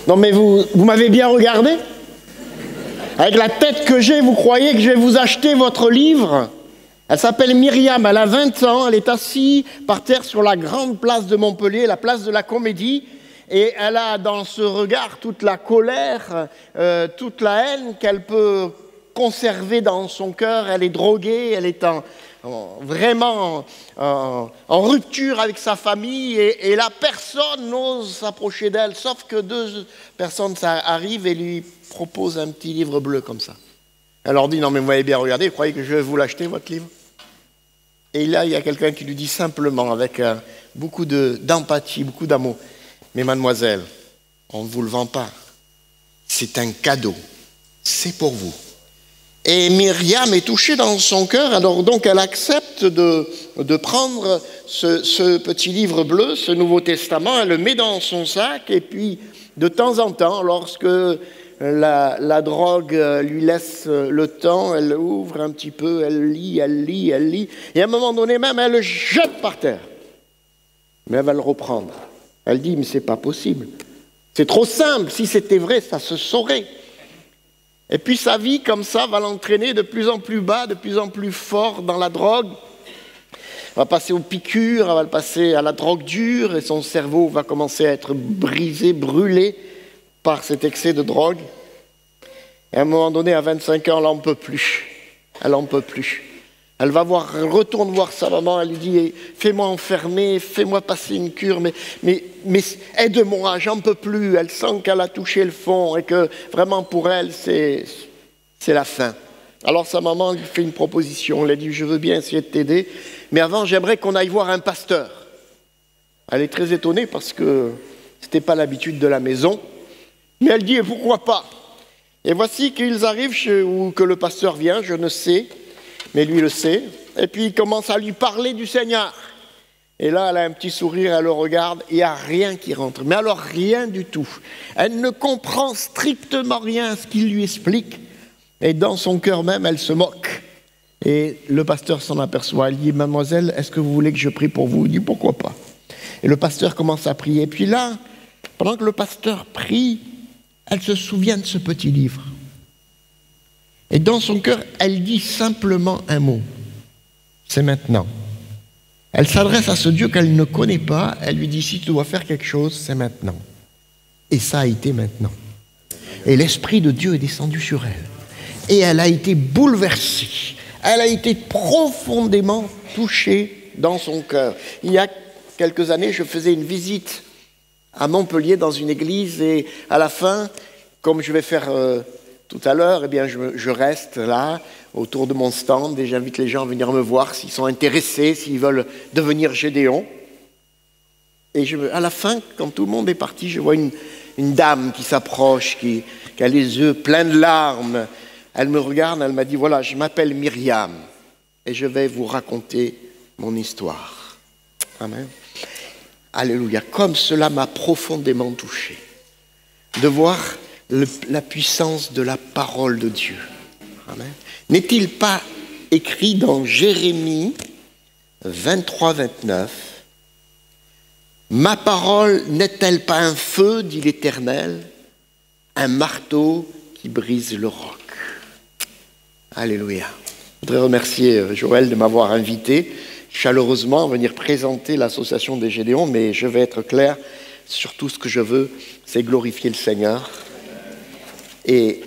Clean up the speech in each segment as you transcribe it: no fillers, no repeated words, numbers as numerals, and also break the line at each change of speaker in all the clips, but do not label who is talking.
Non mais vous m'avez bien regardé? Avec la tête que j'ai, vous croyez que je vais vous acheter votre livre? Elle s'appelle Myriam, elle a 20 ans, elle est assise par terre sur la grande place de Montpellier, la place de la Comédie, et elle a dans ce regard toute la colère, toute la haine qu'elle peut conserver dans son cœur. Elle est droguée, elle est vraiment en rupture avec sa famille, et là personne n'ose s'approcher d'elle, sauf que deux personnes arrivent et lui proposent un petit livre bleu comme ça. Elle leur dit: non mais vous m'avez bien regardé, vous croyez que je vais vous l'acheter votre livre? Et là il y a quelqu'un qui lui dit simplement, avec beaucoup d'empathie, beaucoup d'amour: mais mademoiselle, on ne vous le vend pas, c'est un cadeau, c'est pour vous. Et Myriam est touchée dans son cœur, alors donc elle accepte de prendre ce petit livre bleu, ce Nouveau Testament, elle le met dans son sac, et puis de temps en temps, lorsque la drogue lui laisse le temps, elle ouvre un petit peu, elle lit, et à un moment donné même, elle le jette par terre. Mais elle va le reprendre. Elle dit: mais c'est pas possible, c'est trop simple, si c'était vrai, ça se saurait. Et puis sa vie, comme ça, va l'entraîner de plus en plus bas, de plus en plus fort dans la drogue. Elle va passer aux piqûres, elle va passer à la drogue dure, et son cerveau va commencer à être brisé, brûlé par cet excès de drogue. Et à un moment donné, à 25 ans, elle n'en peut plus. Elle n'en peut plus. Elle retourne voir sa maman, elle lui dit: fais-moi enfermer, fais-moi passer une cure, mais aide-moi, j'en peux plus. Elle sent qu'elle a touché le fond et que vraiment pour elle, c'est la fin. Alors sa maman lui fait une proposition, elle dit: je veux bien essayer de t'aider, mais avant j'aimerais qu'on aille voir un pasteur. Elle est très étonnée parce que ce n'était pas l'habitude de la maison, mais elle dit: et pourquoi pas? Et voici qu'ils arrivent ou que le pasteur vient, je ne sais, mais lui le sait, et puis il commence à lui parler du Seigneur. Et là, elle a un petit sourire, elle le regarde, il n'y a rien qui rentre. Mais alors, rien du tout. Elle ne comprend strictement rien à ce qu'il lui explique, et dans son cœur même, elle se moque. Et le pasteur s'en aperçoit, il dit: mademoiselle, est-ce que vous voulez que je prie pour vous? Il dit: pourquoi pas? Et le pasteur commence à prier, et puis là, pendant que le pasteur prie, elle se souvient de ce petit livre. Et dans son cœur, elle dit simplement un mot: c'est maintenant. Elle s'adresse à ce Dieu qu'elle ne connaît pas, elle lui dit: si tu dois faire quelque chose, c'est maintenant. Et ça a été maintenant. Et l'Esprit de Dieu est descendu sur elle. Et elle a été bouleversée. Elle a été profondément touchée dans son cœur. Il y a quelques années, je faisais une visite à Montpellier dans une église, et à la fin, comme je vais faire tout à l'heure, eh bien, je reste là, autour de mon stand, et j'invite les gens à venir me voir s'ils sont intéressés, s'ils veulent devenir Gédéon. Et à la fin, quand tout le monde est parti, je vois une dame qui s'approche, qui a les yeux pleins de larmes. Elle me regarde, elle m'a dit: voilà, je m'appelle Myriam, et je vais vous raconter mon histoire. Amen. Alléluia. Comme cela m'a profondément touché, de voir la puissance de la parole de Dieu. Amen. N'est-il pas écrit dans Jérémie 23, 29: ma parole n'est-elle pas un feu, dit l'Éternel, un marteau qui brise le roc? Alléluia. Je voudrais remercier Joël de m'avoir invité chaleureusement à venir présenter l'association des Gédéons, mais je vais être clair, surtout ce que je veux, c'est glorifier le Seigneur et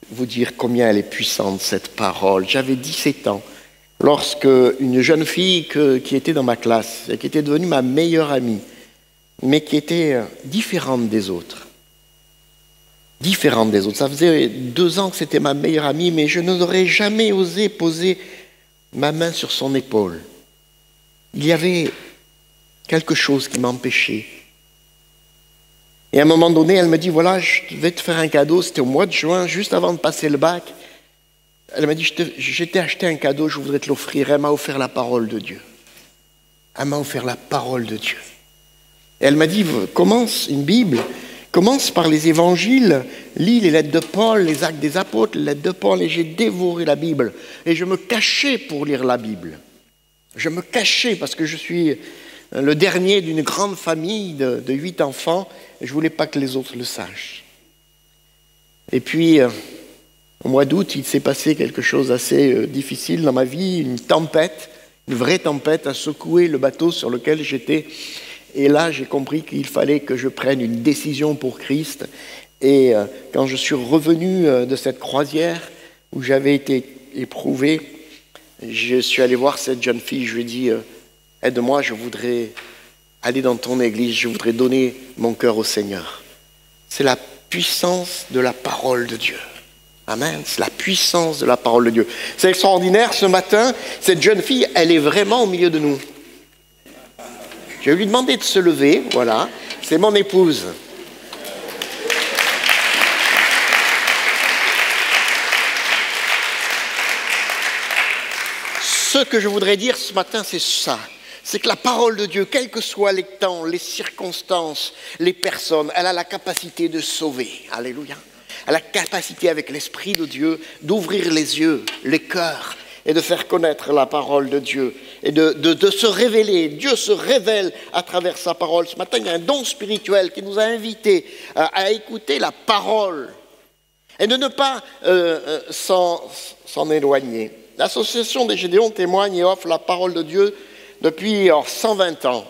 vous dire combien elle est puissante, cette parole. J'avais 17 ans lorsque une jeune fille qui était dans ma classe et qui était devenue ma meilleure amie, mais qui était différente des autres. Ça faisait 2 ans que c'était ma meilleure amie, mais je n'aurais jamais osé poser ma main sur son épaule. Il y avait quelque chose qui m'empêchait. Et à un moment donné, elle me dit: voilà, je vais te faire un cadeau. C'était au mois de juin, juste avant de passer le bac. Elle m'a dit: je t'ai acheté un cadeau, je voudrais te l'offrir. Elle m'a offert la parole de Dieu. Elle m'a offert la parole de Dieu. Et elle m'a dit: commence une Bible, commence par les évangiles, lis les lettres de Paul, les actes des apôtres, les lettres de Paul. Et j'ai dévoré la Bible. Et je me cachais pour lire la Bible. Je me cachais parce que je suis le dernier d'une grande famille de 8 enfants. Et je ne voulais pas que les autres le sachent. Et puis, au mois d'août, il s'est passé quelque chose d'assez difficile dans ma vie. Une tempête, une vraie tempête a secoué le bateau sur lequel j'étais. Et là, j'ai compris qu'il fallait que je prenne une décision pour Christ. Et quand je suis revenu de cette croisière où j'avais été éprouvé, je suis allé voir cette jeune fille. Je lui ai dit, aide-moi, je voudrais aller dans ton église, je voudrais donner mon cœur au Seigneur. C'est la puissance de la parole de Dieu. Amen, c'est la puissance de la parole de Dieu. C'est extraordinaire, ce matin, cette jeune fille, elle est vraiment au milieu de nous. Je vais lui demander de se lever, voilà, c'est mon épouse. Ce que je voudrais dire ce matin, c'est ça. C'est que la parole de Dieu, quels que soient les temps, les circonstances, les personnes, elle a la capacité de sauver. Alléluia. Elle a la capacité avec l'Esprit de Dieu d'ouvrir les yeux, les cœurs et de faire connaître la parole de Dieu et de se révéler. Dieu se révèle à travers sa parole. Ce matin, il y a un don spirituel qui nous a invités à écouter la parole et de ne pas s'en éloigner. L'association des Gédéons témoigne et offre la parole de Dieu depuis 120 ans.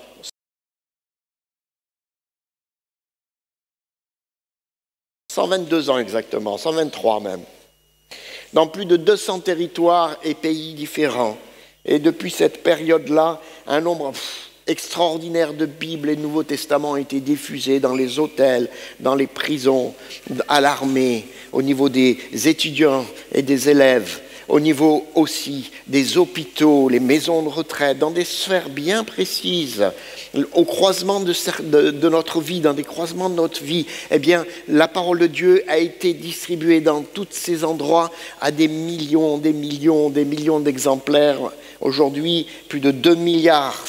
122 ans exactement, 123 même. Dans plus de 200 territoires et pays différents. Et depuis cette période-là, un nombre extraordinaire de Bibles et de Nouveaux Testaments ont été diffusés dans les hôtels, dans les prisons, à l'armée, au niveau des étudiants et des élèves, au niveau aussi des hôpitaux, les maisons de retraite, dans des sphères bien précises, au croisement de notre vie, dans des croisements de notre vie, eh bien, la parole de Dieu a été distribuée dans tous ces endroits à des millions d'exemplaires. Aujourd'hui, plus de 2,5 milliards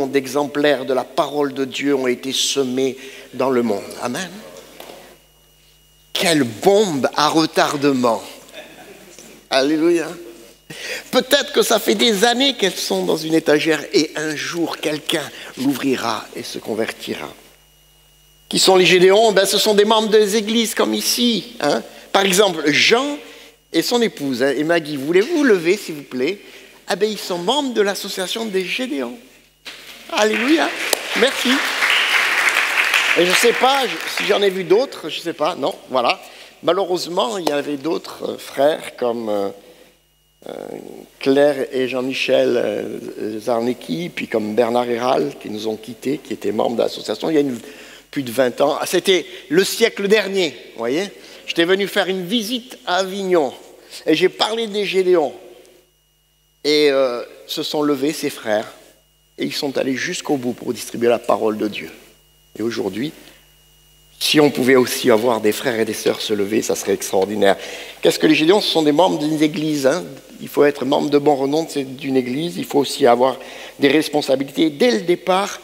d'exemplaires de la parole de Dieu ont été semés dans le monde. Amen. Quelle bombe à retardement! Alléluia. Peut-être que ça fait des années qu'elles sont dans une étagère et un jour, quelqu'un l'ouvrira et se convertira. Qui sont les Gédéons? Ce sont des membres des églises comme ici. Hein. Par exemple, Jean et son épouse, et Maggie, voulez-vous vous lever s'il vous plaît? Ils sont membres de l'association des Gédéons. Alléluia. Merci. Et je ne sais pas si j'en ai vu d'autres, je ne sais pas, non, voilà. Malheureusement, il y avait d'autres frères comme Claire et Jean-Michel Zarnecki, puis comme Bernard Héral, qui nous ont quittés, qui étaient membres de l'association il y a plus de 20 ans. C'était le siècle dernier, vous voyez. J'étais venu faire une visite à Avignon et j'ai parlé des Gédéons. Et se sont levés, ces frères, et ils sont allés jusqu'au bout pour distribuer la parole de Dieu. Et aujourd'hui, si on pouvait aussi avoir des frères et des sœurs se lever, ça serait extraordinaire. Qu'est-ce que les Gédéons? Ce sont des membres d'une église. Hein. Il faut être membre de bon renom d'une église. Il faut aussi avoir des responsabilités. Dès le départ,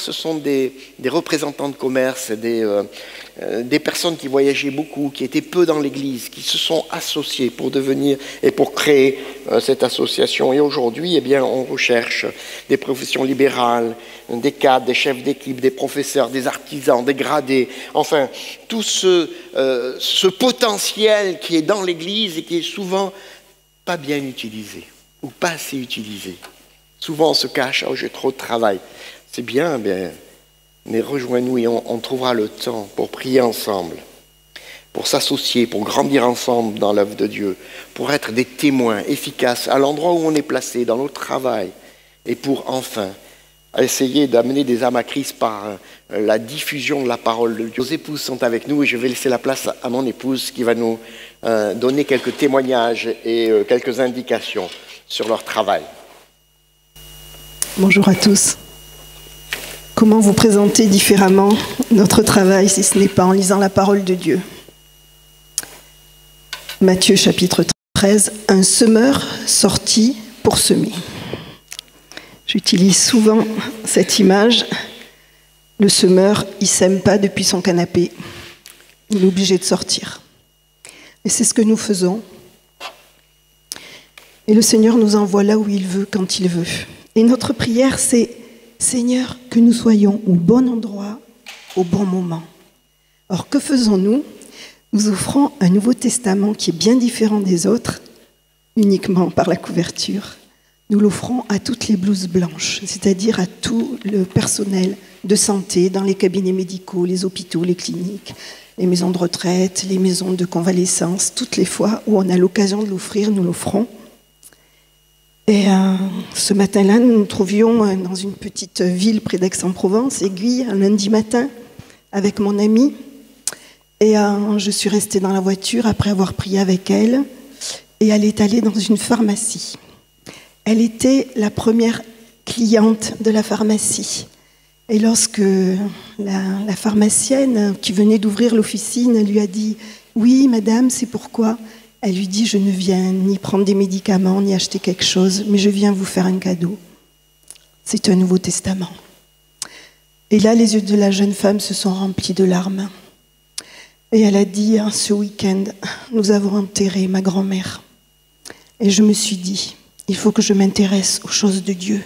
ce sont des représentants de commerce, des personnes qui voyageaient beaucoup, qui étaient peu dans l'église, qui se sont associés pour devenir et pour créer cette association. Et aujourd'hui, on recherche des professions libérales, des cadres, des chefs d'équipe, des professeurs, des artisans, des gradés, enfin, tout ce potentiel qui est dans l'église et qui est souvent pas bien utilisé ou pas assez utilisé. Souvent, on se cache, j'ai trop de travail. C'est bien, mais rejoins-nous et on trouvera le temps pour prier ensemble, pour s'associer, pour grandir ensemble dans l'œuvre de Dieu, pour être des témoins efficaces à l'endroit où on est placé, dans notre travail, et pour enfin essayer d'amener des âmes à Christ par la diffusion de la parole de Dieu. Nos épouses sont avec nous et je vais laisser la place à mon épouse qui va nous donner quelques témoignages et quelques indications sur leur travail.
Bonjour à tous. Comment vous présenter différemment notre travail si ce n'est pas en lisant la parole de Dieu? Matthieu chapitre 13, un semeur sortit pour semer. J'utilise souvent cette image. Le semeur, il ne sème pas depuis son canapé. Il est obligé de sortir. Et c'est ce que nous faisons. Et le Seigneur nous envoie là où il veut, quand il veut. Et notre prière, c'est « Seigneur, que nous soyons au bon endroit, au bon moment ». Or, que faisons-nous? Nous offrons un Nouveau Testament qui est bien différent des autres, uniquement par la couverture. Nous l'offrons à toutes les blouses blanches, c'est-à-dire à tout le personnel de santé dans les cabinets médicaux, les hôpitaux, les cliniques, les maisons de retraite, les maisons de convalescence. Toutes les fois où on a l'occasion de l'offrir, nous l'offrons. Et ce matin-là, nous nous trouvions dans une petite ville près d'Aix-en-Provence, Aiguille, un lundi matin, avec mon amie. Et je suis restée dans la voiture après avoir prié avec elle. Et elle est allée dans une pharmacie. Elle était la première cliente de la pharmacie. Et lorsque la pharmacienne qui venait d'ouvrir l'officine lui a dit « Oui, madame, c'est pourquoi ?» Elle lui dit « Je ne viens ni prendre des médicaments, ni acheter quelque chose, mais je viens vous faire un cadeau. C'est un Nouveau Testament. » Et là, les yeux de la jeune femme se sont remplis de larmes. Et elle a dit « Ce week-end, nous avons enterré ma grand-mère. » Et je me suis dit « Il faut que je m'intéresse aux choses de Dieu. »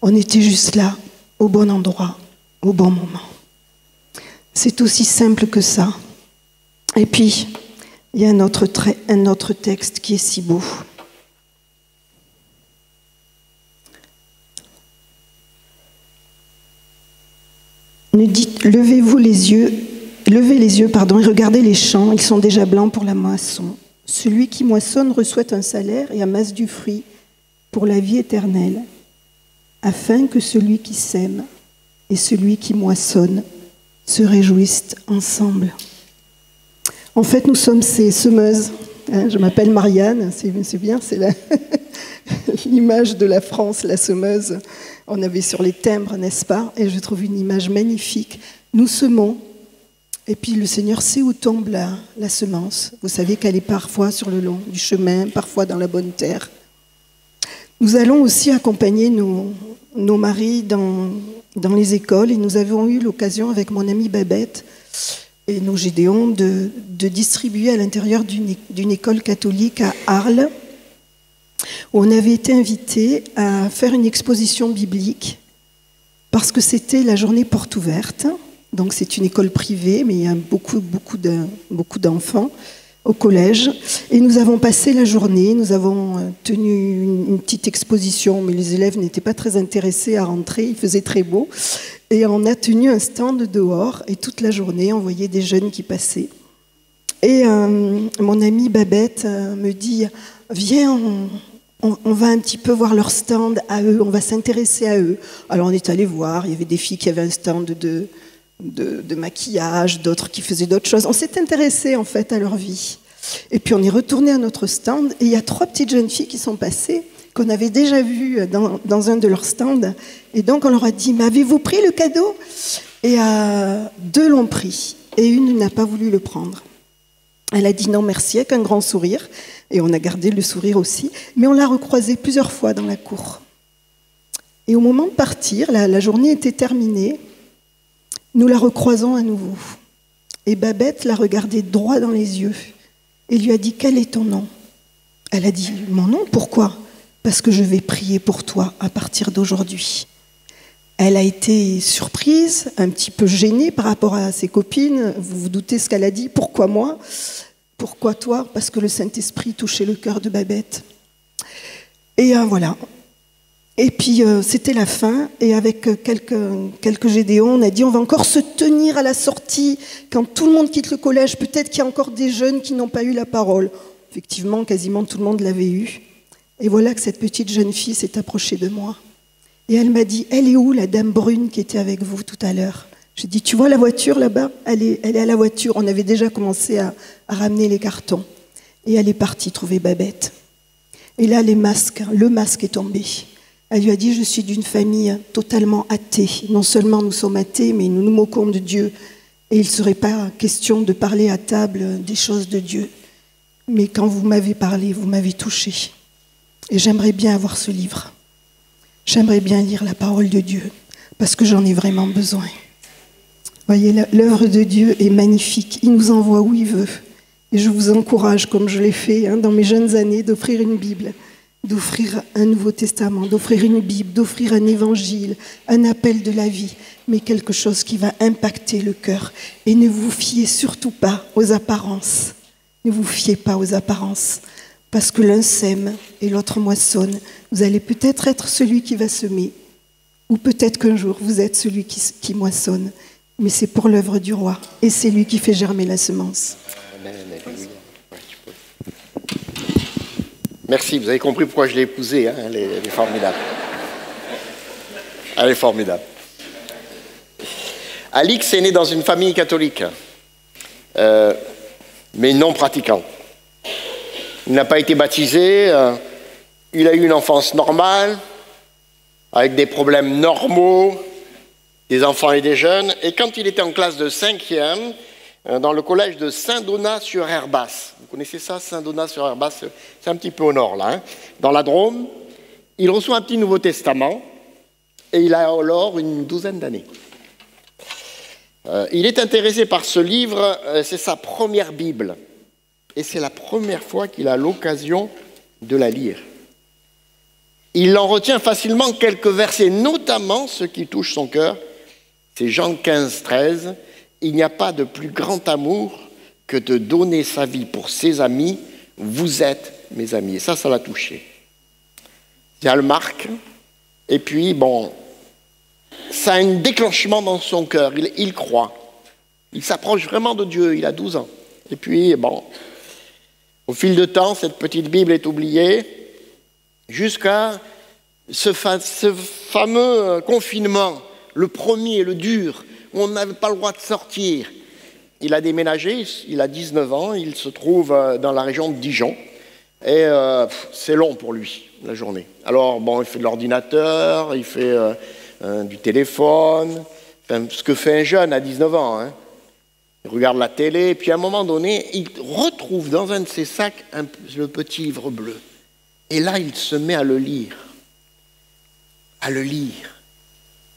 On était juste là, au bon endroit, au bon moment. C'est aussi simple que ça. Et puis, il y a un autre texte qui est si beau. Nous dit, levez les yeux, et regardez les champs, ils sont déjà blancs pour la moisson. Celui qui moissonne reçoit un salaire et amasse du fruit pour la vie éternelle, afin que celui qui sème et celui qui moissonne se réjouissent ensemble. En fait, nous sommes ces semeuses. Je m'appelle Marianne, c'est bien, c'est l'image de la France, la semeuse. On avait sur les timbres, n'est-ce pas? Et je trouve une image magnifique. Nous semons, et puis le Seigneur sait où tombe la semence. Vous savez qu'elle est parfois sur le long du chemin, parfois dans la bonne terre. Nous allons aussi accompagner nos maris dans les écoles, et nous avons eu l'occasion avec mon amie Babette et nos Gédéons de distribuer à l'intérieur d'une école catholique à Arles, où on avait été invités à faire une exposition biblique, parce que c'était la journée porte ouverte. Donc c'est une école privée, mais il y a beaucoup d'enfants au collège. Et nous avons passé la journée, nous avons tenu une petite exposition, mais les élèves n'étaient pas très intéressés à rentrer, il faisait très beau. Et on a tenu un stand dehors, et toute la journée, on voyait des jeunes qui passaient. Et mon amie Babette me dit « Viens, on va un petit peu voir leur stand à eux, on va s'intéresser à eux. » Alors on est allé voir, il y avait des filles qui avaient un stand de maquillage, d'autres qui faisaient d'autres choses. On s'est intéressé en fait à leur vie. Et puis on est retourné à notre stand, et il y a 3 petites jeunes filles qui sont passées, qu'on avait déjà vues dans un de leurs stands. Et donc on leur a dit « Mais avez-vous pris le cadeau ?» Et 2 l'ont pris, et une n'a pas voulu le prendre. Elle a dit non merci avec un grand sourire, et on a gardé le sourire aussi, mais on l'a recroisée plusieurs fois dans la cour. Et au moment de partir, la journée était terminée, nous la recroisons à nouveau. Et Babette l'a regardée droit dans les yeux et lui a dit « Quel est ton nom ?» Elle a dit « Mon nom, pourquoi ?»« Parce que je vais prier pour toi à partir d'aujourd'hui. » Elle a été surprise, un petit peu gênée par rapport à ses copines. Vous vous doutez ce qu'elle a dit. « Pourquoi moi ? Pourquoi toi ?» Parce que le Saint-Esprit touchait le cœur de Babette. Et voilà. Et puis c'était la fin, et avec quelques Gédéons, on a dit on va encore se tenir à la sortie. Quand tout le monde quitte le collège, peut-être qu'il y a encore des jeunes qui n'ont pas eu la parole. Effectivement, quasiment tout le monde l'avait eu. Et voilà que cette petite jeune fille s'est approchée de moi. Et elle m'a dit, elle est où la dame brune qui était avec vous tout à l'heure? J'ai dit, tu vois la voiture là-bas? Elle est à la voiture. On avait déjà commencé à ramener les cartons. Et elle est partie trouver Babette. Et là, le masque est tombé. Elle lui a dit, je suis d'une famille totalement athée. Non seulement nous sommes athées, mais nous nous moquons de Dieu. Et il ne serait pas question de parler à table des choses de Dieu. Mais quand vous m'avez parlé, vous m'avez touchée. Et j'aimerais bien avoir ce livre. J'aimerais bien lire la parole de Dieu, parce que j'en ai vraiment besoin. Voyez, l'œuvre de Dieu est magnifique. Il nous envoie où il veut. Et je vous encourage, comme je l'ai fait dans mes jeunes années, d'offrir une Bible d'offrir un Nouveau Testament, d'offrir une Bible, d'offrir un évangile, un appel de la vie, mais quelque chose qui va impacter le cœur. Et ne vous fiez surtout pas aux apparences. Ne vous fiez pas aux apparences, parce que l'un sème et l'autre moissonne. Vous allez peut-être être celui qui va semer, ou peut-être qu'un jour vous êtes celui qui moissonne, mais c'est pour l'œuvre du roi, et c'est lui qui fait germer la semence.
Amen, alléluia. Merci, vous avez compris pourquoi je l'ai épousée, hein, elle est formidable. Elle est formidable. Alix est né dans une famille catholique, mais non pratiquante. Il n'a pas été baptisé, il a eu une enfance normale, avec des problèmes normaux, des enfants et des jeunes. Et quand il était en classe de 5e, dans le collège de Saint-Donat-sur-Herbasse, vous connaissez ça, Saint-Donat-sur-Herbasse, c'est un petit peu au nord, là, hein, dans la Drôme, il reçoit un petit Nouveau Testament, et il a alors une douzaine d'années. Il est intéressé par ce livre, c'est sa première Bible, et c'est la première fois qu'il a l'occasion de la lire. Il en retient facilement quelques versets, notamment ce qui touche son cœur, c'est Jean 15, 13. Il n'y a pas de plus grand amour que de donner sa vie pour ses amis. Vous êtes mes amis. Et ça l'a touché. Ça le marque. Et puis, bon, ça a un déclenchement dans son cœur. Il croit. Il s'approche vraiment de Dieu. Il a 12 ans. Et puis, bon, au fil du temps, cette petite Bible est oubliée jusqu'à ce fameux confinement, le premier, le dur, où on n'avait pas le droit de sortir. Il a déménagé, il a 19 ans, il se trouve dans la région de Dijon. Et c'est long pour lui, la journée. Alors, bon, il fait de l'ordinateur, il fait du téléphone, enfin, ce que fait un jeune à 19 ans. Hein. Il regarde la télé, et puis à un moment donné, il retrouve dans un de ses sacs le petit livre bleu. Et là, il se met à le lire. À le lire.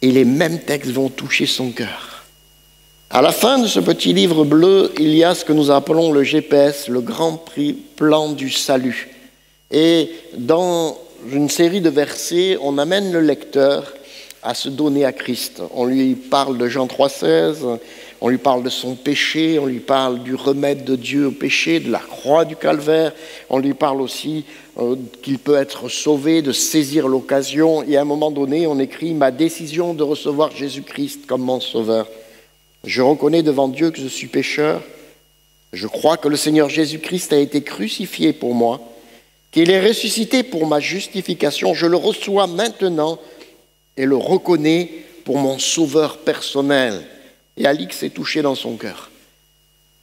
Et les mêmes textes vont toucher son cœur. À la fin de ce petit livre bleu, il y a ce que nous appelons le GPS, le grand plan du salut. Et dans une série de versets, on amène le lecteur à se donner à Christ. On lui parle de Jean 3,16, on lui parle de son péché, on lui parle du remède de Dieu au péché, de la croix du calvaire, on lui parle aussi qu'il peut être sauvé, de saisir l'occasion, et à un moment donné, on écrit « Ma décision de recevoir Jésus-Christ comme mon sauveur. Je reconnais devant Dieu que je suis pécheur. Je crois que le Seigneur Jésus-Christ a été crucifié pour moi, qu'il est ressuscité pour ma justification. Je le reçois maintenant et le reconnais pour mon sauveur personnel. » Et Alix est touché dans son cœur.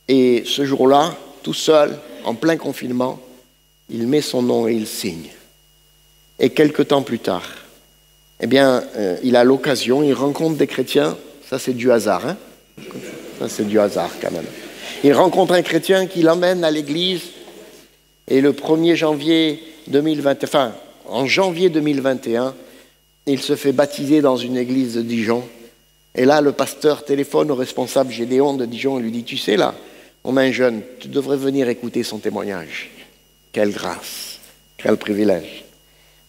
Et ce jour-là, tout seul, en plein confinement, il met son nom et il signe. Et quelque temps plus tard, eh bien, il a l'occasion, il rencontre des chrétiens. Ça, c'est du hasard, hein? Ça, c'est du hasard, quand même. Il rencontre un chrétien qui l'emmène à l'église. Et le 1er janvier 2020, enfin, en janvier 2021, il se fait baptiser dans une église de Dijon. Et là, le pasteur téléphone au responsable Gédéon de Dijon et lui dit « Tu sais, là, on a un jeune, tu devrais venir écouter son témoignage. » Quelle grâce, quel privilège.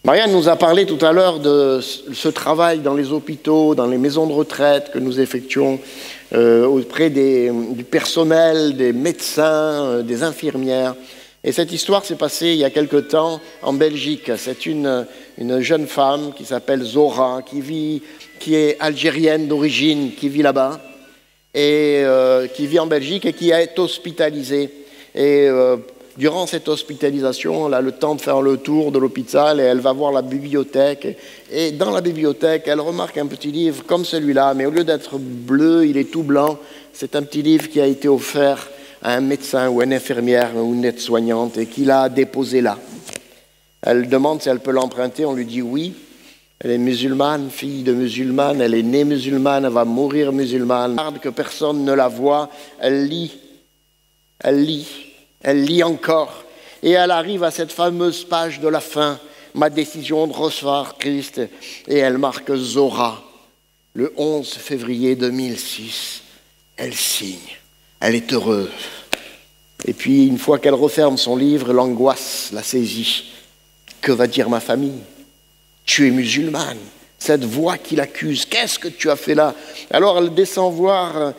Marianne nous a parlé tout à l'heure de ce travail dans les hôpitaux, dans les maisons de retraite que nous effectuons auprès du personnel, des médecins, des infirmières. Et cette histoire s'est passée il y a quelque temps en Belgique. C'est une jeune femme qui s'appelle Zora, qui est algérienne d'origine, qui vit là-bas, et qui vit en Belgique et qui est hospitalisée. Et durant cette hospitalisation, elle a le temps de faire le tour de l'hôpital et elle va voir la bibliothèque. Et dans la bibliothèque, elle remarque un petit livre comme celui-là, mais au lieu d'être bleu, il est tout blanc. C'est un petit livre qui a été offert à un médecin ou une infirmière ou une aide-soignante et qu'il a déposé là. Elle demande si elle peut l'emprunter, on lui dit oui. Elle est musulmane, fille de musulmane, elle est née musulmane, elle va mourir musulmane. Garde que personne ne la voit, elle lit encore. Et elle arrive à cette fameuse page de la fin, ma décision de recevoir Christ, et elle marque Zora. Le 11 février 2006, elle signe, elle est heureuse. Et puis, une fois qu'elle referme son livre, l'angoisse la saisit. Que va dire ma famille? Tu es musulmane. Cette voix qui l'accuse, qu'est-ce que tu as fait là? Alors elle descend voir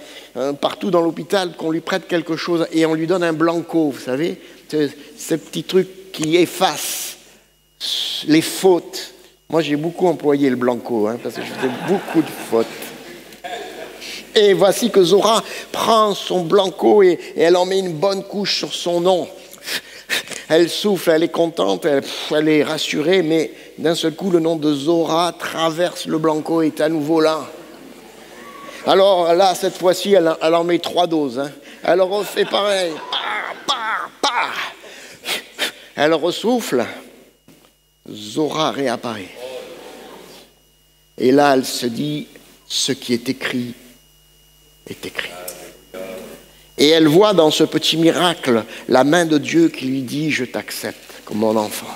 partout dans l'hôpital qu'on lui prête quelque chose et on lui donne un blanco, vous savez, ces petits trucs qui effacent les fautes. Moi j'ai beaucoup employé le blanco, parce que je faisais beaucoup de fautes. Et voici que Zora prend son blanco et elle en met une bonne couche sur son nom. Elle souffle, elle est contente, elle est rassurée, mais d'un seul coup, le nom de Zora traverse le blanco et est à nouveau là. Alors là, cette fois-ci, elle en met 3 doses. Elle refait pareil. Elle ressouffle. Zora réapparaît. Et là, elle se dit, ce qui est écrit est écrit. Et elle voit dans ce petit miracle la main de Dieu qui lui dit « Je t'accepte comme mon enfant ».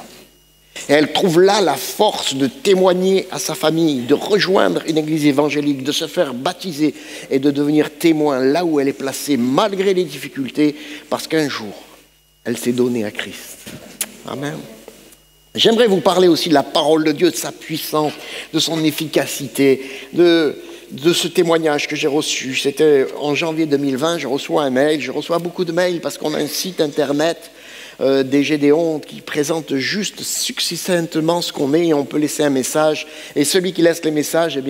Et elle trouve là la force de témoigner à sa famille, de rejoindre une église évangélique, de se faire baptiser et de devenir témoin là où elle est placée, malgré les difficultés, parce qu'un jour, elle s'est donnée à Christ. Amen. J'aimerais vous parler aussi de la parole de Dieu, de sa puissance, de son efficacité, de ce témoignage que j'ai reçu. C'était en janvier 2020, je reçois beaucoup de mails parce qu'on a un site internet des Gédéons qui présente juste succinctement ce qu'on est et on peut laisser un message. Et celui qui laisse les messages,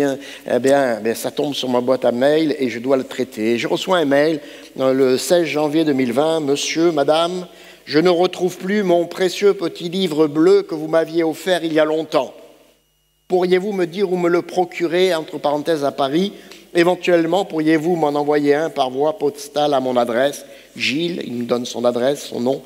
ça tombe sur ma boîte à mail et je dois le traiter. Et je reçois un mail le 16 janvier 2020, « Monsieur, madame, je ne retrouve plus mon précieux petit livre bleu que vous m'aviez offert il y a longtemps. Pourriez-vous me dire où me le procurer, entre parenthèses, à Paris? Éventuellement, pourriez-vous m'en envoyer un par voie postale à mon adresse? Gilles, il me donne son adresse, son nom,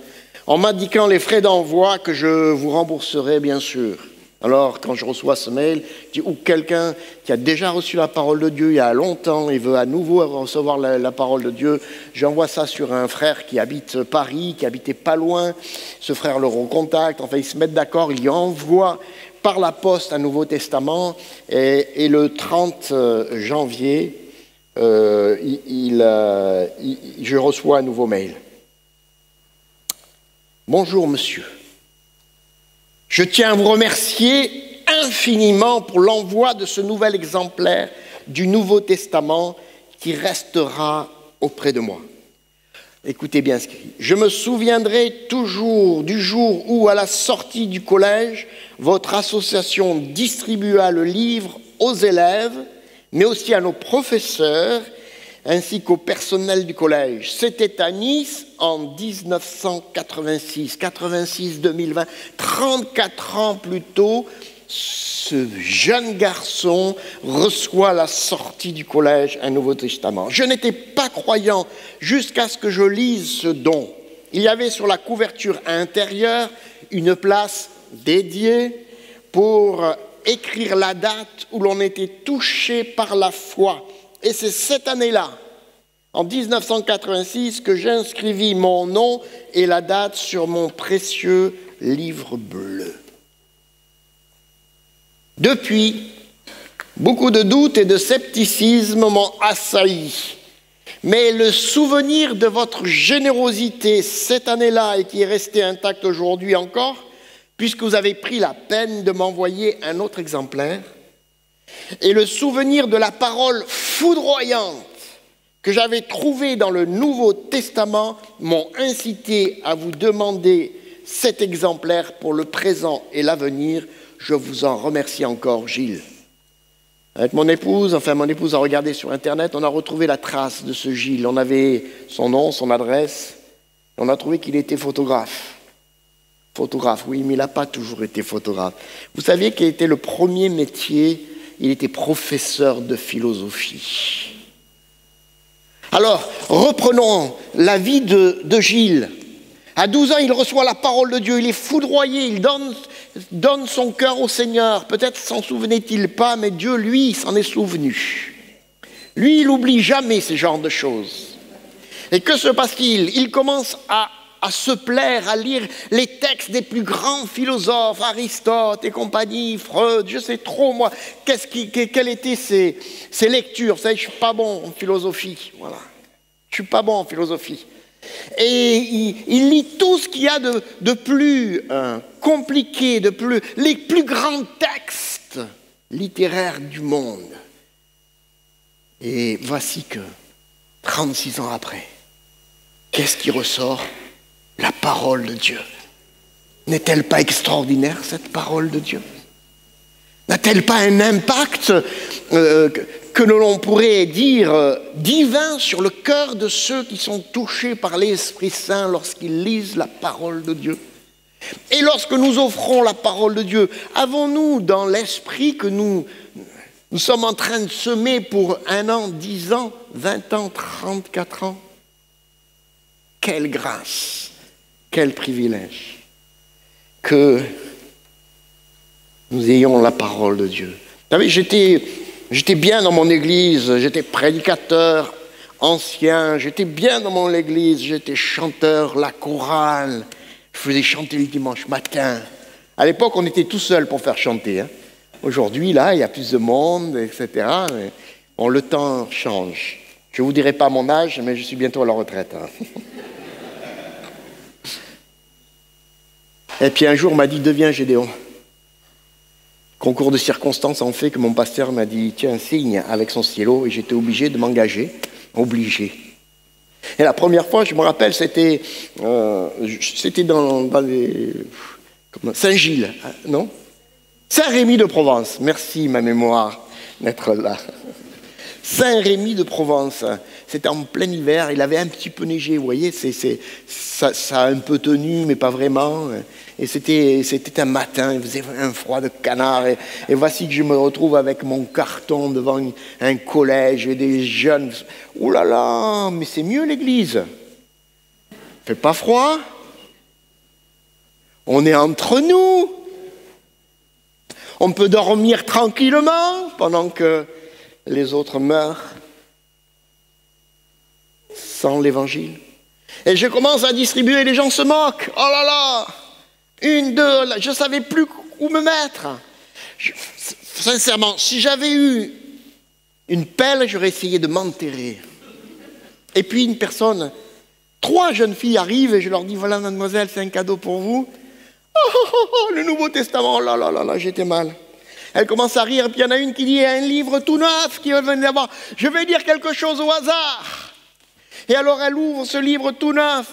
en m'indiquant les frais d'envoi que je vous rembourserai, bien sûr. » Alors, quand je reçois ce mail, ou quelqu'un qui a déjà reçu la parole de Dieu il y a longtemps et veut à nouveau recevoir la parole de Dieu, j'envoie ça sur un frère qui habite Paris, qui habitait pas loin. Ce frère le recontacte, enfin ils se mettent d'accord, il lui envoie par la poste un Nouveau Testament et le 30 janvier, je reçois un nouveau mail. « Bonjour monsieur, je tiens à vous remercier infiniment pour l'envoi de ce nouvel exemplaire du Nouveau Testament qui restera auprès de moi. » Écoutez bien ce qu'il dit. « Je me souviendrai toujours du jour où, à la sortie du collège, votre association distribua le livre aux élèves, mais aussi à nos professeurs, ainsi qu'au personnel du collège. C'était à Nice en 1986, 86-2020, 34 ans plus tôt, ce jeune garçon reçoit à la sortie du collège un Nouveau Testament. Je n'étais pas croyant jusqu'à ce que je lise ce don. Il y avait sur la couverture intérieure une place dédiée pour écrire la date où l'on était touché par la foi. Et c'est cette année-là, en 1986, que j'inscrivis mon nom et la date sur mon précieux livre bleu. Depuis, beaucoup de doutes et de scepticisme m'ont assailli. Mais le souvenir de votre générosité cette année-là et qui est resté intact aujourd'hui encore, puisque vous avez pris la peine de m'envoyer un autre exemplaire, et le souvenir de la parole foudroyante que j'avais trouvée dans le Nouveau Testament m'ont incité à vous demander cet exemplaire pour le présent et l'avenir. Je vous en remercie encore, Gilles. Avec mon épouse a regardé sur Internet, on a retrouvé la trace de ce Gilles. On avait son nom, son adresse. On a trouvé qu'il était photographe. Photographe, oui, mais il n'a pas toujours été photographe. Vous saviez quel était le premier métier? Il était professeur de philosophie. Alors, reprenons la vie de Gilles. À 12 ans, il reçoit la parole de Dieu, il est foudroyé, il donne son cœur au Seigneur. Peut-être s'en souvenait-il pas, mais Dieu, lui, s'en est souvenu. Lui, il n'oublie jamais ce genre de choses. Et que se passe-t-il? Il commence à se plaire, à lire les textes des plus grands philosophes, Aristote et compagnie, Freud, je sais trop moi, quelles étaient ces lectures. Vous savez, je ne suis pas bon en philosophie, voilà. Je ne suis pas bon en philosophie. Et il lit tout ce qu'il y a de plus compliqué, les plus grands textes littéraires du monde. Et voici que, 36 ans après, qu'est-ce qui ressort? La parole de Dieu. N'est-elle pas extraordinaire, cette parole de Dieu? N'a-t-elle pas un impact que l'on pourrait dire divin sur le cœur de ceux qui sont touchés par l'Esprit Saint lorsqu'ils lisent la parole de Dieu? Et lorsque nous offrons la parole de Dieu, avons-nous dans l'esprit que nous sommes en train de semer pour 1 an, 10 ans, 20 ans, 34 ans? Quelle grâce, quel privilège que nous ayons la parole de Dieu. Vous savez, j'étais bien dans mon église, j'étais prédicateur ancien, j'étais bien dans mon église, j'étais chanteur, la chorale, je faisais chanter le dimanche matin. À l'époque, on était tout seul pour faire chanter. Aujourd'hui, là, il y a plus de monde, etc. Mais bon, le temps change. Je ne vous dirai pas mon âge, mais je suis bientôt à la retraite. Et puis un jour, on m'a dit, deviens Gédéon. Concours de circonstances en fait que mon pasteur m'a dit, tiens, signe avec son stylo, et j'étais obligé de m'engager, obligé. Et la première fois, je me rappelle, c'était dans les... Saint-Gilles, non? Saint-Rémy de Provence, merci ma mémoire d'être là. Saint-Rémy de Provence, c'était en plein hiver, il avait un petit peu neigé, vous voyez, ça a un peu tenu, mais pas vraiment. Et c'était un matin, il faisait un froid de canard, et voici que je me retrouve avec mon carton devant un collège et des jeunes. Ouh là là, mais c'est mieux l'église. Fait pas froid. On est entre nous. On peut dormir tranquillement pendant que les autres meurent sans l'évangile. Et je commence à distribuer, les gens se moquent. Oh là là, 1, 2, je ne savais plus où me mettre. Sincèrement, si j'avais eu une pelle, j'aurais essayé de m'enterrer. Et puis une personne, 3 jeunes filles arrivent et je leur dis, voilà mademoiselle, c'est un cadeau pour vous. Oh, le Nouveau Testament, oh là là là là, j'étais mal. Elle commence à rire, puis il y en a une qui dit, il y a un livre tout neuf qui venait d'avoir. Je vais dire quelque chose au hasard. Et alors elle ouvre ce livre tout neuf,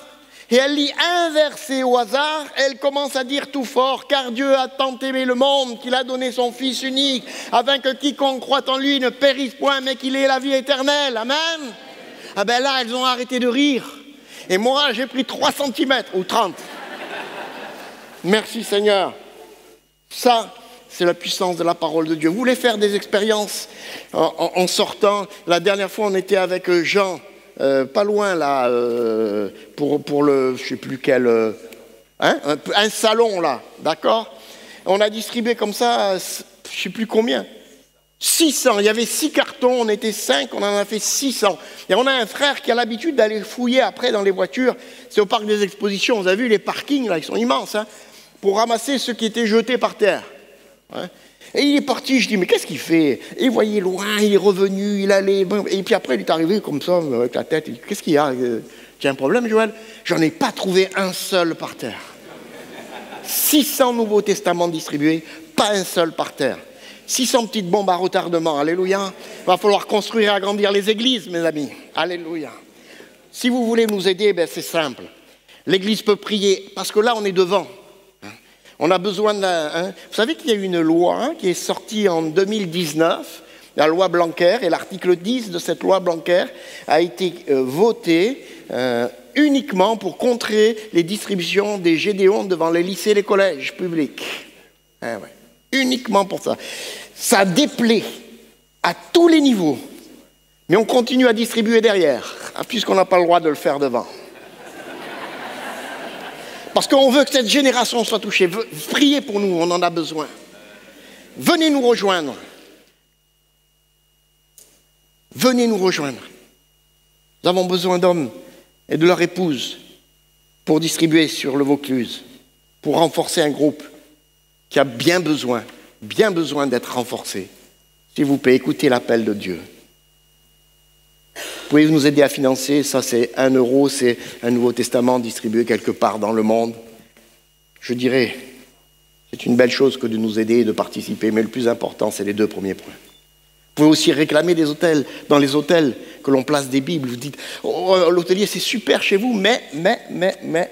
et elle lit un verset au hasard, elle commence à dire tout fort, car Dieu a tant aimé le monde qu'il a donné son Fils unique, afin que quiconque croit en lui ne périsse point, mais qu'il ait la vie éternelle. Amen. Ah ben là, elles ont arrêté de rire. Et moi, j'ai pris 3 cm, ou 30. Merci Seigneur. Ça, c'est la puissance de la parole de Dieu. Vous voulez faire des expériences en sortant? La dernière fois, on était avec Jean, pas loin là, pour le, je ne sais plus quel, un salon là, d'accord? On a distribué comme ça, je ne sais plus combien, 600, il y avait 6 cartons, on était 5, on en a fait 600. Et on a un frère qui a l'habitude d'aller fouiller après dans les voitures, c'est au parc des expositions, vous avez vu les parkings là, ils sont immenses, pour ramasser ceux qui étaient jetés par terre. Et il est parti, je dis, mais qu'est-ce qu'il fait? Et il voyait loin, il est revenu, il allait, et puis après il est arrivé comme ça, avec la tête, il dit, qu'est-ce qu'il y a? Tu as un problème, Joël? J'en ai pas trouvé un seul par terre. 600 Nouveaux Testaments distribués, pas un seul par terre. 600 petites bombes à retardement, alléluia. Il va falloir construire et agrandir les églises, mes amis, alléluia. Si vous voulez nous aider, ben c'est simple. L'église peut prier, parce que là on est devant. On a besoin d'un... Vous savez qu'il y a eu une loi qui est sortie en 2019, la loi Blanquer, et l'article 10 de cette loi Blanquer a été voté uniquement pour contrer les distributions des Gédéons devant les lycées et les collèges publics. Uniquement pour ça. Ça déplaît à tous les niveaux, mais on continue à distribuer derrière, puisqu'on n'a pas le droit de le faire devant. Parce qu'on veut que cette génération soit touchée. Priez pour nous, on en a besoin. Venez nous rejoindre. Venez nous rejoindre. Nous avons besoin d'hommes et de leurs épouses pour distribuer sur le Vaucluse, pour renforcer un groupe qui a bien besoin d'être renforcé. S'il vous plaît, écoutez l'appel de Dieu. pouvez nous aider à financer, ça c'est 1 euro, c'est un Nouveau Testament distribué quelque part dans le monde. Je dirais, c'est une belle chose que de nous aider et de participer, mais le plus important, c'est les 2 premiers points. Vous pouvez aussi réclamer des hôtels, dans les hôtels que l'on place des Bibles. Vous dites, oh, l'hôtelier c'est super chez vous, mais, ce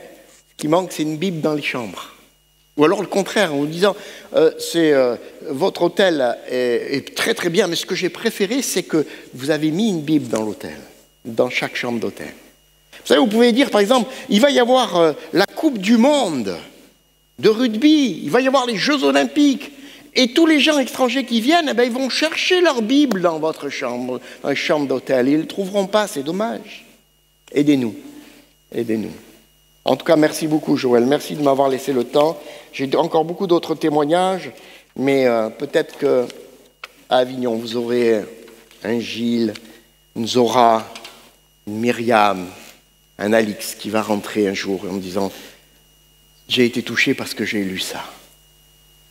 qui manque c'est une Bible dans les chambres. Ou alors le contraire, en vous disant, votre hôtel est très très bien, mais ce que j'ai préféré, c'est que vous avez mis une Bible dans l'hôtel, dans chaque chambre d'hôtel. Vous savez, vous pouvez dire par exemple, il va y avoir la Coupe du Monde de rugby, il va y avoir les Jeux Olympiques, et tous les gens étrangers qui viennent, ils vont chercher leur Bible dans votre chambre, dans les chambres d'hôtel, et ils ne le trouveront pas, c'est dommage. Aidez-nous, aidez-nous. En tout cas, merci beaucoup Joël, merci de m'avoir laissé le temps. J'ai encore beaucoup d'autres témoignages, mais peut-être qu'à Avignon, vous aurez un Gilles, une Zora, une Myriam, un Alix qui va rentrer un jour en me disant « J'ai été touché parce que j'ai lu ça ».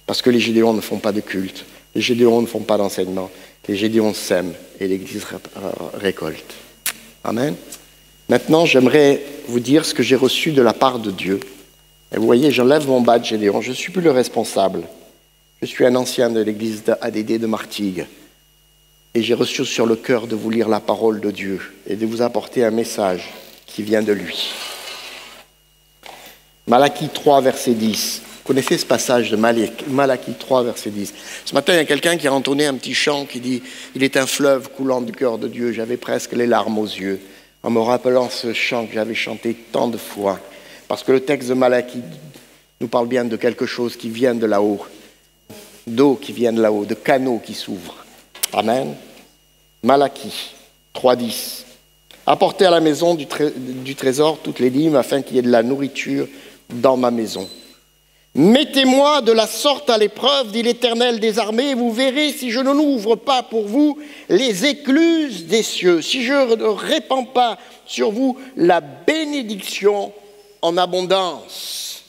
Parce que les Gédéons ne font pas de culte, les Gédéons ne font pas d'enseignement, les Gédéons sèment et l'Église récolte. Amen. Maintenant, j'aimerais vous dire ce que j'ai reçu de la part de Dieu. Et vous voyez, j'enlève mon badge Gédéon, je ne suis plus le responsable. Je suis un ancien de l'Église ADD de Martigues. Et j'ai reçu sur le cœur de vous lire la parole de Dieu et de vous apporter un message qui vient de lui. Malachie 3, verset 10. Vous connaissez ce passage de Malachie 3, verset 10. Ce matin, il y a quelqu'un qui a entonné un petit chant qui dit « Il est un fleuve coulant du cœur de Dieu ». J'avais presque les larmes aux yeux en me rappelant ce chant que j'avais chanté tant de fois. Parce que le texte de Malachie nous parle bien de quelque chose qui vient de là-haut, d'eau qui vient de là-haut, de canaux qui s'ouvrent. Amen. Malachie 3, 10. Apportez à la maison du trésor toutes les dîmes afin qu'il y ait de la nourriture dans ma maison. Mettez-moi de la sorte à l'épreuve, dit l'Éternel des armées, et vous verrez si je n'ouvre pas pour vous les écluses des cieux, si je ne répands pas sur vous la bénédiction en abondance.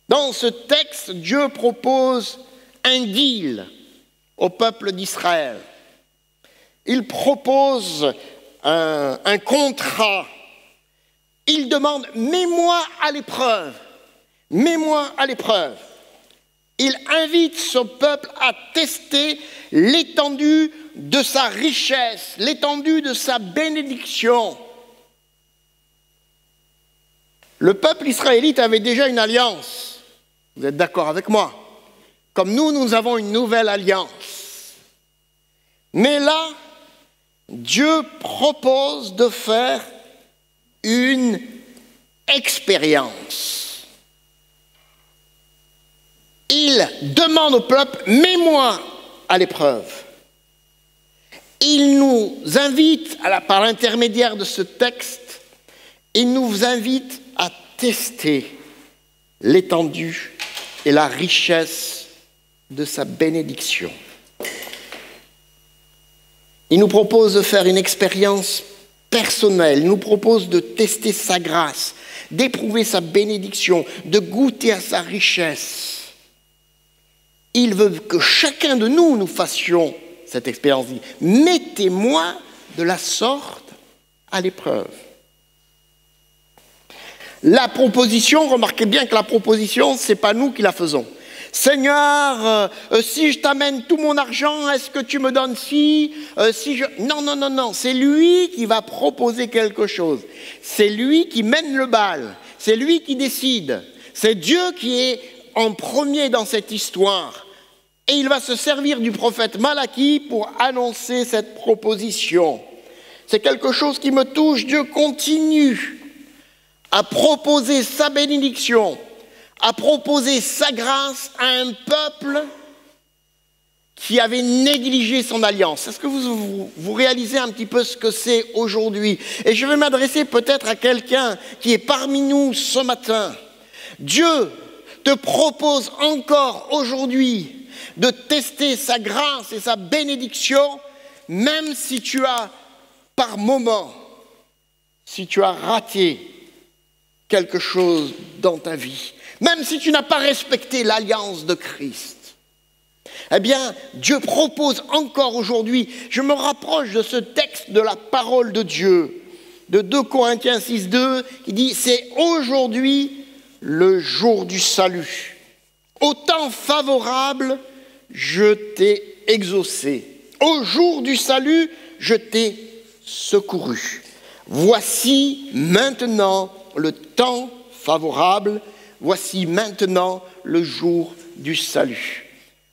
Dans ce texte, Dieu propose un deal au peuple d'Israël. Il propose un contrat. Il demande « mets-moi à l'épreuve ». Mets-moi à l'épreuve. Il invite ce peuple à tester l'étendue de sa richesse, l'étendue de sa bénédiction. Le peuple israélite avait déjà une alliance. Vous êtes d'accord avec moi? Comme nous avons une nouvelle alliance. Mais là, Dieu propose de faire une expérience. Il demande au peuple, mets-moi à l'épreuve. Il nous invite, par l'intermédiaire de ce texte, il nous invite à tester l'étendue et la richesse de sa bénédiction. Il nous propose de faire une expérience personnelle, il nous propose de tester sa grâce, d'éprouver sa bénédiction, de goûter à sa richesse. Il veut que chacun de nous fassions cette expérience. Mettez-moi de la sorte à l'épreuve. La proposition, remarquez bien que la proposition, ce n'est pas nous qui la faisons. Seigneur, si je t'amène tout mon argent, est-ce que tu me donnes Non, c'est lui qui va proposer quelque chose. C'est lui qui mène le bal. C'est lui qui décide. C'est Dieu qui est en premier dans cette histoire. Et il va se servir du prophète Malachie pour annoncer cette proposition. C'est quelque chose qui me touche. Dieu continue à proposer sa bénédiction, à proposer sa grâce à un peuple qui avait négligé son alliance. Est-ce que vous réalisez un petit peu ce que c'est aujourd'hui? Et je vais m'adresser peut-être à quelqu'un qui est parmi nous ce matin. Dieu te propose encore aujourd'hui de tester sa grâce et sa bénédiction, même si tu as, par moment, si tu as raté quelque chose dans ta vie, même si tu n'as pas respecté l'alliance de Christ. Eh bien, Dieu propose encore aujourd'hui, je me rapproche de ce texte de la parole de Dieu, de 2 Corinthiens 6,2, qui dit « C'est aujourd'hui le jour du salut. Au temps favorable, je t'ai exaucé. Au jour du salut, je t'ai secouru. Voici maintenant le temps favorable, voici maintenant le jour du salut. »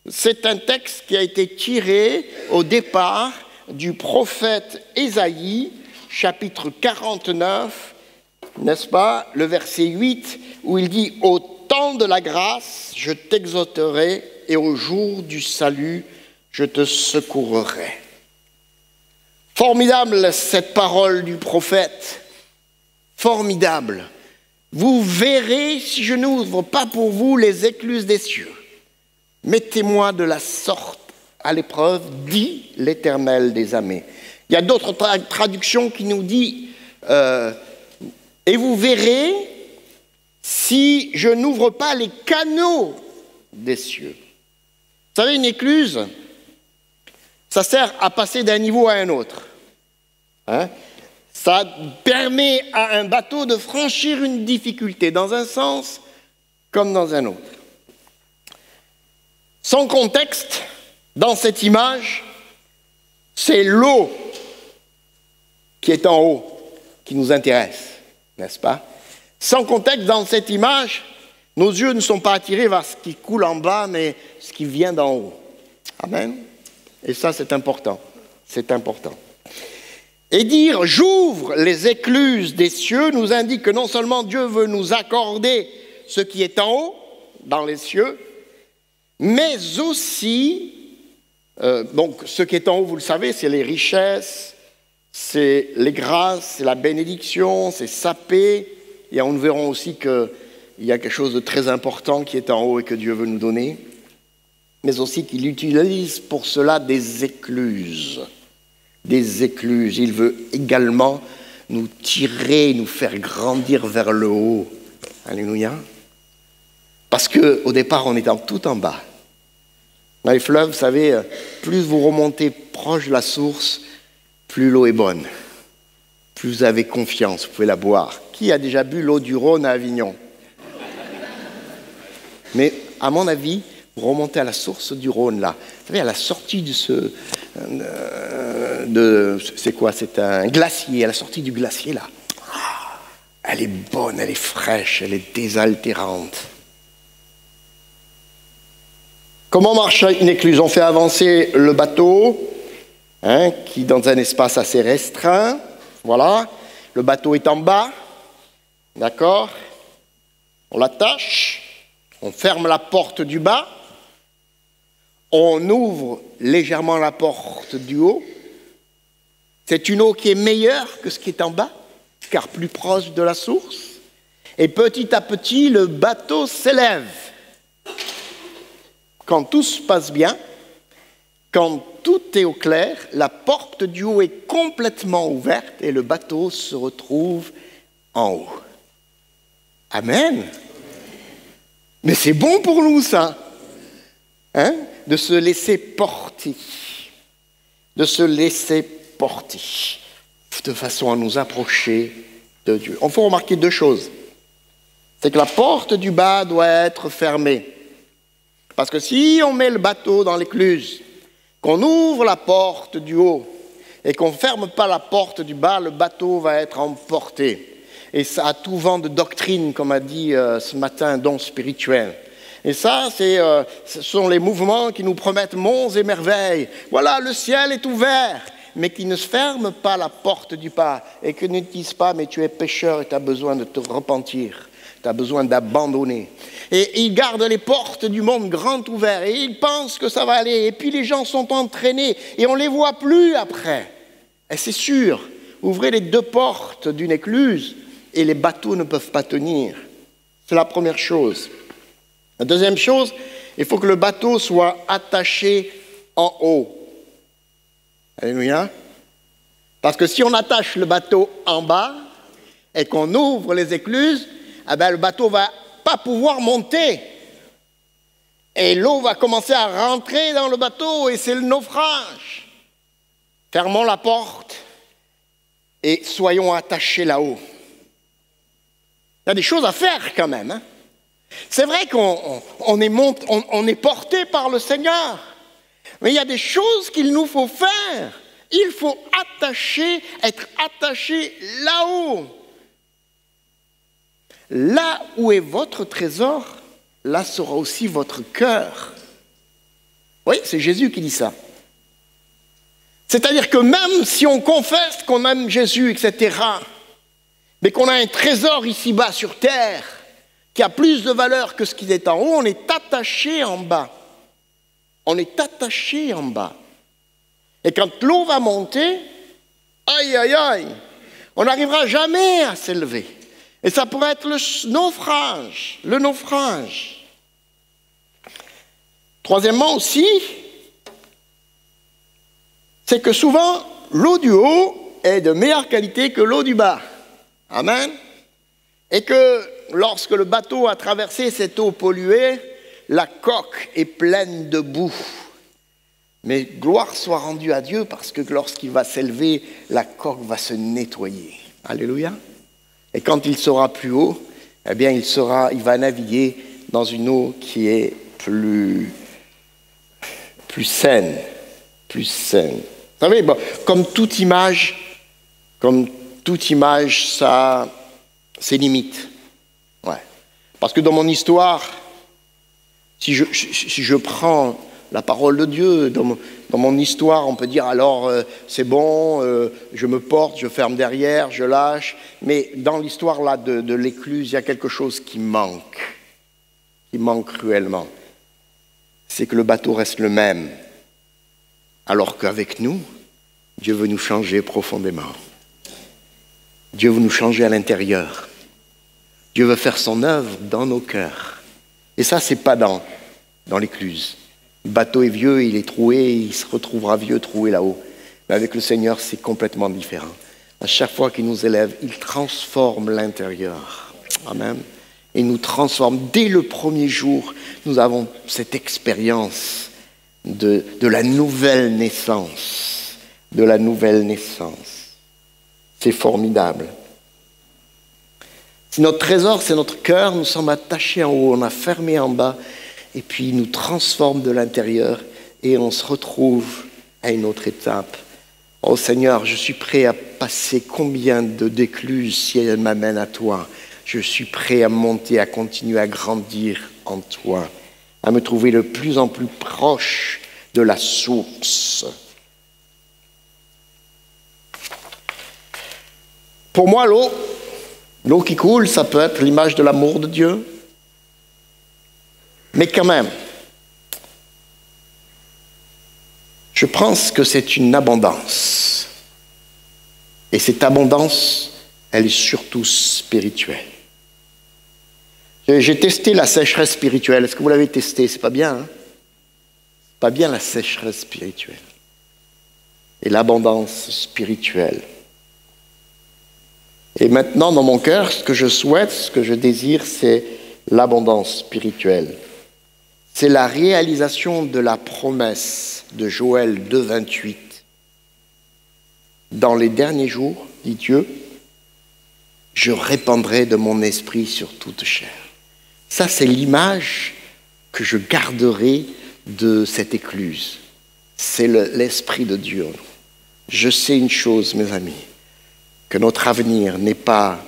C'est un texte qui a été tiré au départ du prophète Ésaïe, chapitre 49, n'est-ce pas, le verset 8, où il dit « Au temps de la grâce, je t'exhorterai, et au jour du salut, je te secourerai. » Formidable cette parole du prophète, formidable. Vous verrez si je n'ouvre pas pour vous les écluses des cieux. Mettez-moi de la sorte à l'épreuve, dit l'Éternel des armées. Il y a d'autres traductions qui nous disent et vous verrez si je n'ouvre pas les canaux des cieux. Vous savez, une écluse, ça sert à passer d'un niveau à un autre. Ça permet à un bateau de franchir une difficulté dans un sens comme dans un autre. Son contexte, dans cette image, c'est l'eau qui est en haut, qui nous intéresse, n'est-ce pas? Sans contexte, dans cette image, nos yeux ne sont pas attirés vers ce qui coule en bas, mais ce qui vient d'en haut. Amen. Et ça, c'est important. C'est important. Et dire « j'ouvre les écluses des cieux » nous indique que non seulement Dieu veut nous accorder ce qui est en haut, dans les cieux, mais aussi, donc ce qui est en haut, vous le savez, c'est les richesses, c'est les grâces, c'est la bénédiction, c'est sa paix. Et nous verrons aussi qu'il y a quelque chose de très important qui est en haut et que Dieu veut nous donner, mais aussi qu'il utilise pour cela des écluses. Des écluses. Il veut également nous tirer, nous faire grandir vers le haut. Alléluia. Parce qu'au départ, on est tout en bas. Dans les fleuves, vous savez, plus vous remontez proche de la source, plus l'eau est bonne. Plus vous avez confiance, vous pouvez la boire. Qui a déjà bu l'eau du Rhône à Avignon? Mais à mon avis, vous remontez à la source du Rhône, là. Vous savez, à la sortie de c'est quoi? C'est un glacier. À la sortie du glacier, là. Elle est bonne, elle est fraîche, elle est désaltérante. Comment marche une écluse? On fait avancer le bateau, qui dans un espace assez restreint. Voilà. Le bateau est en bas. D'accord? On l'attache. On ferme la porte du bas. On ouvre légèrement la porte du haut. C'est une eau qui est meilleure que ce qui est en bas, car plus proche de la source. Et petit à petit, le bateau s'élève. Quand tout se passe bien, quand tout est au clair, la porte du haut est complètement ouverte et le bateau se retrouve en haut. Amen. Mais c'est bon pour nous, ça. De se laisser porter. De se laisser porter. De façon à nous approcher de Dieu. Il faut remarquer deux choses. C'est que la porte du bas doit être fermée. Parce que si on met le bateau dans l'écluse, qu'on ouvre la porte du haut et qu'on ne ferme pas la porte du bas, le bateau va être emporté. Et ça a tout vent de doctrine, comme a dit ce matin un don spirituel. Et ça, ce sont les mouvements qui nous promettent monts et merveilles. Voilà, le ciel est ouvert, mais qui ne se ferment pas la porte du bas et qui ne disent pas, mais tu es pécheur et tu as besoin de te repentir. Tu as besoin d'abandonner. Et ils gardent les portes du monde grand ouvertes et ils pensent que ça va aller. Et puis les gens sont entraînés et on ne les voit plus après. Et c'est sûr, ouvrez les deux portes d'une écluse et les bateaux ne peuvent pas tenir. C'est la première chose. La deuxième chose, il faut que le bateau soit attaché en haut. Alléluia. Parce que si on attache le bateau en bas et qu'on ouvre les écluses, eh bien, le bateau ne va pas pouvoir monter. Et l'eau va commencer à rentrer dans le bateau et c'est le naufrage. Fermons la porte et soyons attachés là-haut. Il y a des choses à faire quand même. Hein. C'est vrai qu'on est porté par le Seigneur, mais il y a des choses qu'il nous faut faire. Il faut être attaché là-haut. Là où est votre trésor, là sera aussi votre cœur. Oui, c'est Jésus qui dit ça. C'est-à-dire que même si on confesse qu'on aime Jésus, etc., mais qu'on a un trésor ici-bas sur terre, qui a plus de valeur que ce qui est en haut, on est attaché en bas. On est attaché en bas. Et quand l'eau va monter, aïe, aïe, aïe, on n'arrivera jamais à s'élever. Et ça pourrait être le naufrage, le naufrage. Troisièmement aussi, c'est que souvent, l'eau du haut est de meilleure qualité que l'eau du bas. Amen. Et que lorsque le bateau a traversé cette eau polluée, la coque est pleine de boue. Mais gloire soit rendue à Dieu parce que lorsqu'il va s'élever, la coque va se nettoyer. Alléluia. Et quand il sera plus haut, eh bien il va naviguer dans une eau qui est plus saine. Plus saine. Vous savez, bon, comme toute image, ça a ses limites. Ouais. Parce que dans mon histoire, si je prends la parole de Dieu, dans mon histoire, on peut dire alors c'est bon, je me porte, je ferme derrière, je lâche. Mais dans l'histoire là de l'écluse, il y a quelque chose qui manque cruellement. C'est que le bateau reste le même. Alors qu'avec nous, Dieu veut nous changer profondément. Dieu veut nous changer à l'intérieur. Dieu veut faire son œuvre dans nos cœurs. Et ça, c'est pas dans l'écluse. Le bateau est vieux, il est troué, il se retrouvera vieux, troué là-haut. Mais avec le Seigneur, c'est complètement différent. À chaque fois qu'il nous élève, il transforme l'intérieur. Amen. Et nous transforme. Dès le premier jour, nous avons cette expérience de la nouvelle naissance. De la nouvelle naissance. C'est formidable. Si notre trésor, c'est notre cœur, nous sommes attachés en haut, on a fermé en bas, et puis il nous transforme de l'intérieur, et on se retrouve à une autre étape. Oh Seigneur, je suis prêt à passer combien d'écluses si elles m'amènent à toi. Je suis prêt à monter, à continuer à grandir en toi, à me trouver de plus en plus proche de la source. Pour moi, l'eau qui coule, ça peut être l'image de l'amour de Dieu. Mais quand même, je pense que c'est une abondance. Et cette abondance, elle est surtout spirituelle. J'ai testé la sécheresse spirituelle. Est-ce que vous l'avez testé? C'est pas bien, hein? C'est pas bien la sécheresse spirituelle. Et l'abondance spirituelle. Et maintenant, dans mon cœur, ce que je souhaite, ce que je désire, c'est l'abondance spirituelle. C'est la réalisation de la promesse de Joël 2,28. Dans les derniers jours, dit Dieu, je répandrai de mon esprit sur toute chair. Ça, c'est l'image que je garderai de cette écluse. C'est l'esprit de Dieu. Je sais une chose, mes amis, que notre avenir n'est pas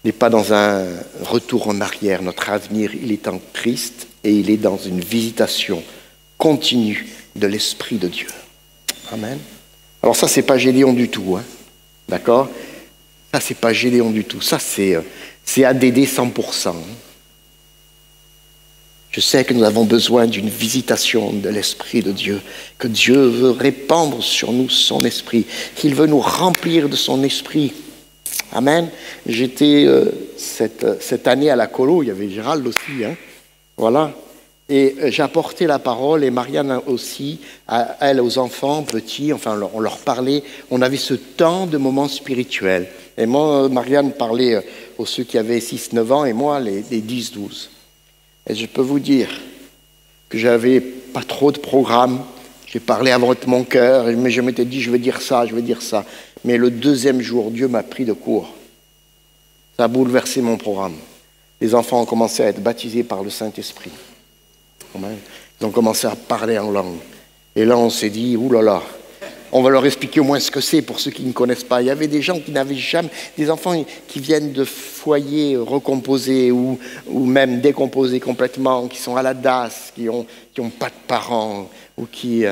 dans un retour en arrière. Notre avenir, il est en Christ et il est dans une visitation continue de l'Esprit de Dieu. Amen. Alors ça, c'est pas Gédéon du tout, hein. D'accord? Ça, c'est pas Gédéon du tout. Ça, c'est ADD 100%. Je sais que nous avons besoin d'une visitation de l'Esprit de Dieu, que Dieu veut répandre sur nous son Esprit, qu'il veut nous remplir de son Esprit. Amen. J'étais cette année à la colo, il y avait Gérald aussi, hein. Voilà. Et j'ai apporté la parole, et Marianne aussi, à elle, aux enfants petits, enfin on leur parlait, on avait ce temps de moments spirituels. Et moi, Marianne parlait aux ceux qui avaient 6-9 ans, et moi les 10-12. Et je peux vous dire que j'avais pas trop de programme. J'ai parlé avec mon cœur, mais je m'étais dit, je vais dire ça, je vais dire ça. Mais le deuxième jour, Dieu m'a pris de court. Ça a bouleversé mon programme. Les enfants ont commencé à être baptisés par le Saint-Esprit. Ils ont commencé à parler en langue. Et là, on s'est dit, oulala, on va leur expliquer au moins ce que c'est pour ceux qui ne connaissent pas. Il y avait des gens qui n'avaient jamais, des enfants qui viennent de foyers recomposés ou même décomposés complètement, qui sont à la DAS, qui ont pas de parents ou qui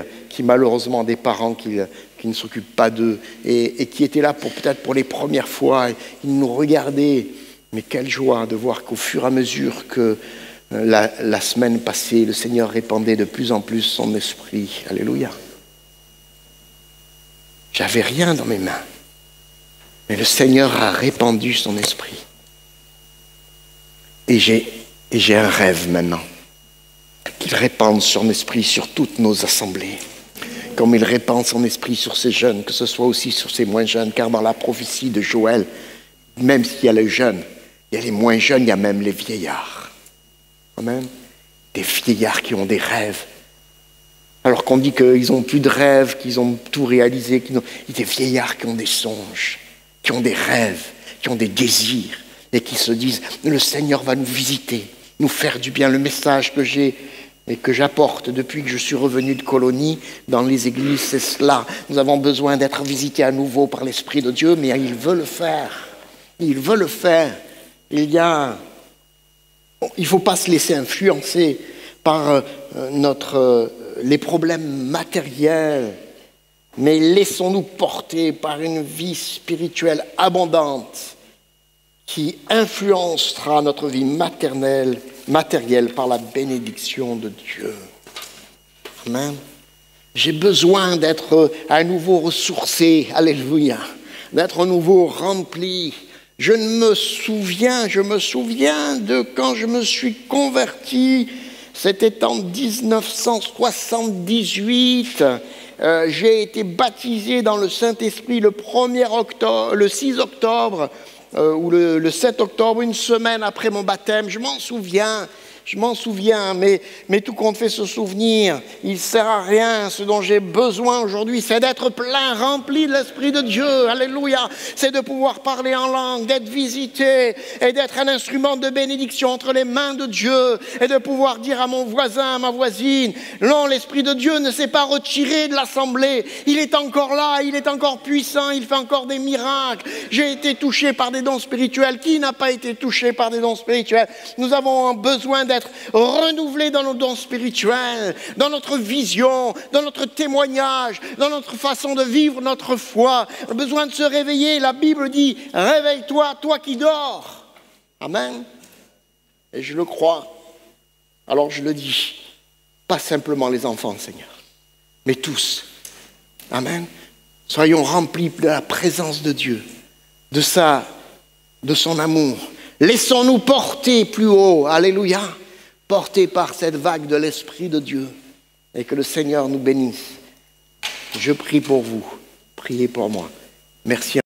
malheureusement ont des parents qui ne s'occupent pas d'eux et qui étaient là peut-être pour les premières fois. Ils nous regardaient. Mais quelle joie de voir qu'au fur et à mesure que la semaine passée, le Seigneur répandait de plus en plus son esprit. Alléluia. J'avais rien dans mes mains, mais le Seigneur a répandu son esprit. Et j'ai un rêve maintenant, qu'il répande son esprit sur toutes nos assemblées, comme il répand son esprit sur ces jeunes, que ce soit aussi sur ces moins jeunes, car dans la prophétie de Joël, même s'il y a les jeunes, il y a les moins jeunes, il y a même les vieillards. Amen. Des vieillards qui ont des rêves. Alors qu'on dit qu'ils n'ont plus de rêves, qu'ils ont tout réalisé. Il y a des vieillards qui ont des songes, qui ont des rêves, qui ont des désirs, et qui se disent, le Seigneur va nous visiter, nous faire du bien. Le message que j'ai et que j'apporte depuis que je suis revenu de colonie dans les églises, c'est cela. Nous avons besoin d'être visités à nouveau par l'Esprit de Dieu, mais il veut le faire. Il veut le faire. Il ne faut pas se laisser influencer par les problèmes matériels, mais laissons-nous porter par une vie spirituelle abondante qui influencera notre vie matérielle par la bénédiction de Dieu. Amen. J'ai besoin d'être à nouveau ressourcé, alléluia, d'être à nouveau rempli. Je me souviens de quand je me suis converti, c'était en 1978. J'ai été baptisé dans le Saint-Esprit le 6 octobre ou le 7 octobre, une semaine après mon baptême. Je m'en souviens, mais tout compte fait se souvenir, il ne sert à rien. Ce dont j'ai besoin aujourd'hui, c'est d'être plein, rempli de l'Esprit de Dieu. Alléluia. C'est de pouvoir parler en langue, d'être visité et d'être un instrument de bénédiction entre les mains de Dieu et de pouvoir dire à mon voisin, à ma voisine, non, l'Esprit de Dieu ne s'est pas retiré de l'assemblée. Il est encore là, il est encore puissant, il fait encore des miracles. J'ai été touché par des dons spirituels. Qui n'a pas été touché par des dons spirituels? Nous avons besoin d'être renouvelés dans nos dons spirituels, dans notre vision, dans notre témoignage, dans notre façon de vivre notre foi. On a besoin de se réveiller. La Bible dit, réveille-toi, toi qui dors. Amen. Et je le crois. Alors je le dis, pas simplement les enfants, Seigneur, mais tous. Amen. Soyons remplis de la présence de Dieu, de son amour. Laissons-nous porter plus haut, alléluia, portés par cette vague de l'Esprit de Dieu, et que le Seigneur nous bénisse. Je prie pour vous, priez pour moi. Merci.